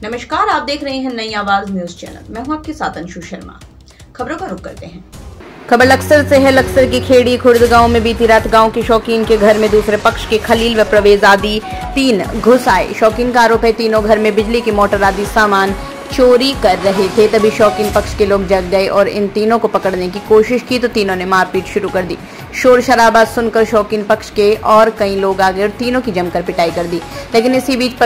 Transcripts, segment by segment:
नमस्कार, आप देख रहे हैं नई आवाज न्यूज चैनल। मैं हूं आपके साथ अंशु शर्मा। खबरों का रुख करते हैं। खबर लक्सर से है। लक्सर की खेड़ी खुर्द गांव में बीती रात गांव के शौकीन के घर में दूसरे पक्ष के खलील व प्रवेश आदि 3 घुस आए। शौकीन का आरोप है तीनों घर में बिजली की मोटर आदि सामान चोरी कर रहे थे। तभी शौकीन पक्ष के लोग जग गए और इन तीनों को पकड़ने की कोशिश की तो तीनों ने मारपीट शुरू कर दी। शोर शराबा सुनकर शौकीन पक्ष के और कई लोग आ गए और तीनों की जमकर पिटाई कर दी। लेकिन इसी बीच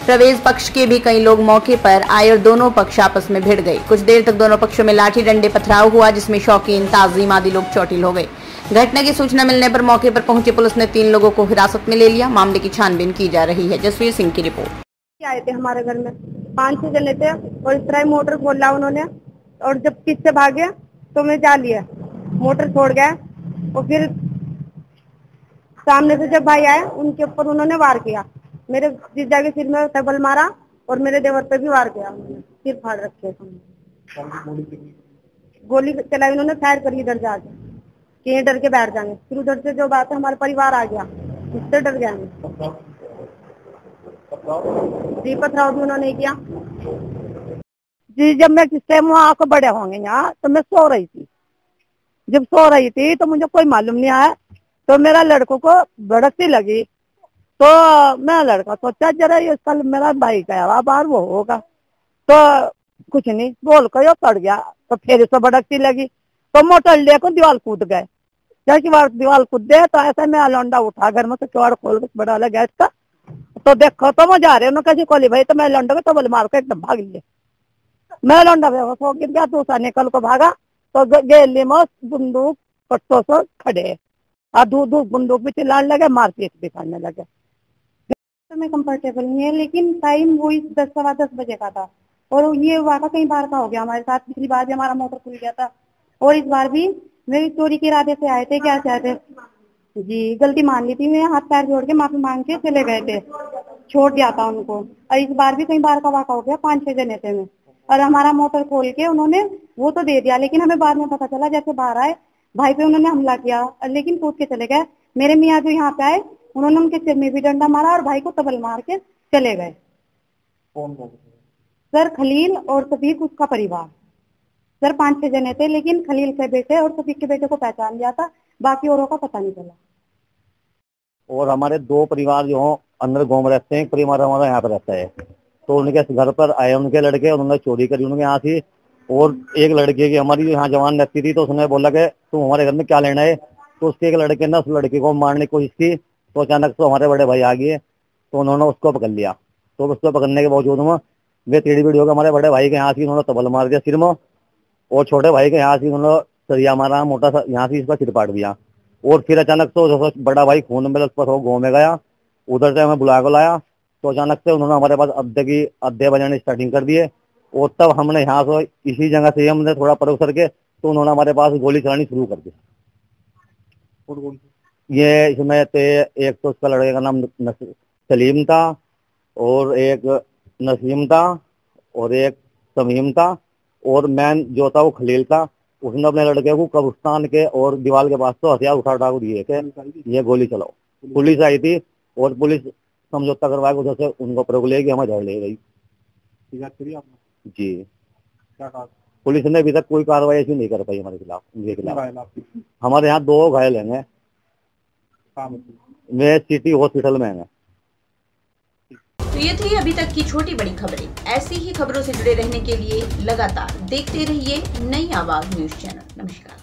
प्रवेश पक्ष के भी कई लोग मौके पर आए और दोनों पक्ष आपस में भिड़ गए। कुछ देर तक दोनों पक्षों में लाठी डंडे पथराव हुआ, जिसमें शौकीन, ताजीम आदि लोग चोटिल हो गए। घटना की सूचना मिलने पर मौके पर पहुंची पुलिस ने 3 लोगों को हिरासत में ले लिया। मामले की छानबीन की जा रही है। जसवीर सिंह की रिपोर्ट। आए थे हमारे घर में 5-6 जने थे और इस तरह मोटर खोला उन्होंने, और जब पीछे भागे तो मैं जा लिया, मोटर छोड़ गया और फिर सामने से जब भाई आए उनके ऊपर उन्होंने वार किया। मेरे जीजा के सिर में टेबल मारा और मेरे देवर पे भी वार किया। उन्होंने सिर फाड़ रखे। गोली चलाई उन्होंने, फायर करी इधर जाके कि ये डर के बैठ जाएंगे। फिर उधर से जो बात है हमारे परिवार आ गया, उससे डर गया। जी पथराव भी उन्होंने किया। जी जब मैं किस टाइम वहाँ आके बड़े होंगे यहाँ, तो मैं सो रही थी। जब सो रही थी तो मुझे कोई मालूम नहीं आया, तो मेरा लड़कों को भड़कती लगी। तो मैं लड़का सोचा जरा ये कल मेरा भाई गया बाहर वो होगा, तो कुछ नहीं बोल कर यो पड़ गया। तो फिर से भड़कती लगी तो मोटर लेकर दीवार कूद गए। जैसे दीवार कूदे तो ऐसा मैं लौंडा उठा घर में से किवाड़ खोल के बड़ा लगा गैस का। तो देखो तो वो जा रहे उन्होंने कैसे खोली भाई, तो मैं लौंडा को तो बोले मार के एकदम भाग लिए। मैं लौंडा सो गिर गया, दूसरा निकल को भागा तो गेली में बंदूक पट्टों से खड़े और दूर बंदूक भी चिल्लाने लगे, मारपीट भी करने लगे। में कंफर्टेबल नहीं है, लेकिन टाइम वही 10-10 बजे का था और ये वाक़ा कई बार का हो गया हमारे साथ। पिछली बार भी हमारा मोटर खुल गया था और इस बार भी मेरी चोरी के इरादे से आए थे। क्या चाहते जी, गलती मान ली थी। मैं हाथ पैर जोड़ के माफी मांग के चले गए थे, छोड़ दिया था उनको। और इस बार भी कई बार का वाक़ा हो गया, 5-6 जने थे में, और हमारा मोटर खोल के उन्होंने वो तो दे दिया। लेकिन हमें बाद में पता चला जैसे बाहर आए भाई पे उन्होंने हमला किया, लेकिन कूद के चले गए। मेरे मियाँ जो यहाँ पे आए उन्होंने उनके सिर में भी डंडा मारा और भाई को तबल मार के चले गए। कौन सर खलील और सफीक उसका परिवार। सर 5-6 जने थे, लेकिन खलील के बेटे और सफीक के बेटे को पहचान लिया था, बाकी औरों का पता नहीं चला। और हमारे 2 परिवार जो अंदर गाँव में रहते हैं, एक परिवार हमारा यहाँ पे रहता है। तो उनके घर पर आए उनके लड़के, उन्होंने चोरी करी उनके यहाँ से। और एक लड़के की हमारी यहाँ जवान रहती थी, तो उसने बोला कि तुम हमारे घर में क्या लेना है। तो उसके एक लड़के ने उस लड़के को मारने की कोशिश की, तो अचानक से हमारे बड़े भाई आ गए, तो उन्होंने उसको पकड़ लिया। तो उसको पकड़ने के बावजूद में वे टेढ़ी बेड़ी होकर हमारे बड़े भाई के यहाँ से उन्होंने तबल मार दिया सिर में, और छोटे भाई के यहाँ से उन्होंने सरिया मारा, मोटा सा यहाँ से इसका सिर फाड़ दिया। और फिर अचानक से बड़ा भाई खून में लथपथ हो गाँव में गया, उधर से हमें बुला कर लाया। तो अचानक से उन्होंने हमारे पास अड्डे बजाने स्टार्टिंग कर दिए। और तब हमने यहाँ से इसी जगह से हमने थोड़ा परोस करके, तो उन्होंने हमारे पास गोली चलानी शुरू कर दी। ये इसमें थे, एक तो उसका लड़के का नाम सलीम था, और एक नसीम था, और एक समीम था, और मैन जो था वो खलील था। उसने अपने लड़के को कब्रिस्तान के और दीवार के पास तो हथियार उठा दिए कि ये गोली चलाओ। पुलिस आई थी और पुलिस समझौता करवा के उधर से उनको रोक लेगी, हमें झड़ ले गई। जी पुलिस ने अभी तक कोई कार्रवाई ऐसी नहीं कर पाई हमारे खिलाफ, उनके खिलाफ। हमारे यहाँ 2 घायल हैं, मैं सिटी हॉस्पिटल में है। तो ये थी अभी तक की छोटी बड़ी खबरें। ऐसी ही खबरों से जुड़े रहने के लिए लगातार देखते रहिए नई आवाज न्यूज चैनल। नमस्कार।